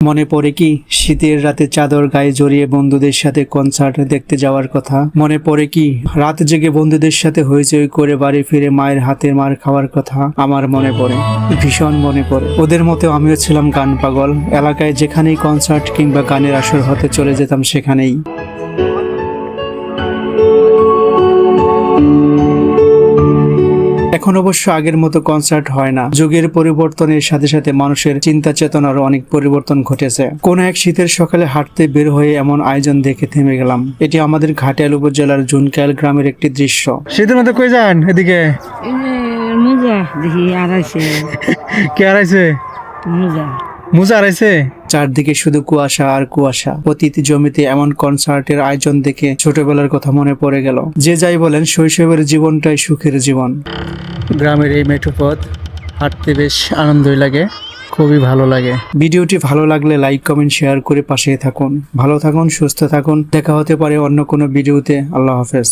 মনে পড়ে কি শীতের রাতে চাদর গায়ে জড়িয়ে বন্ধুদের সাথে কনসার্ট দেখতে যাওয়ার কথা? মনে পড়ে কি রাত জেগে বন্ধুদের সাথে হইচই করে বাড়ি ফিরে মায়ের হাতে মার খাওয়ার কথা? আমার মনে পড়ে, ভীষণ মনে পড়ে। ওদের মতো আমিও ছিলাম গান পাগল। এলাকায় যেখানেই কনসার্ট কিংবা গানের আসর হতে চলে যেতাম সেখানেই। এখন অবশ্য আগের মতো কনসার্ট হয় না। যুগের পরিবর্তনের সাথে সাথে মানুষের চিন্তা চেতনারও অনেক পরিবর্তন ঘটেছে। কোন এক শীতের সকালে হাঁটতে বের হয়ে এমন আয়োজন দেখে থেমে গেলাম। এটি আমাদের ঘাটিয়াল উপজেলার জুনকায়াল গ্রামের একটি দৃশ্য। শীতের মধ্যে কই যান? এদিকে কে আড়াইছে? মুজা আড়াইছে। চারদিকে শুধু কুয়াশা আর কুয়াশা। প্রতিটি জমিতে এমন কনসার্টের আয়োজন দেখে ছোটবেলার কথা মনে পড়ে গেল। যে যাই বলেন, শৈশবের জীবনটাই সুখের জীবন। গ্রামের এই মেঠো পথ হাঁটতে বেশ আনন্দই লাগে, খুবই ভালো লাগে। ভিডিওটি ভালো লাগলে লাইক, কমেন্ট, শেয়ার করে পাশে থাকুন। ভালো থাকুন, সুস্থ থাকুন। দেখা হতে পারে অন্য কোনো ভিডিওতে। আল্লাহ হাফেজ।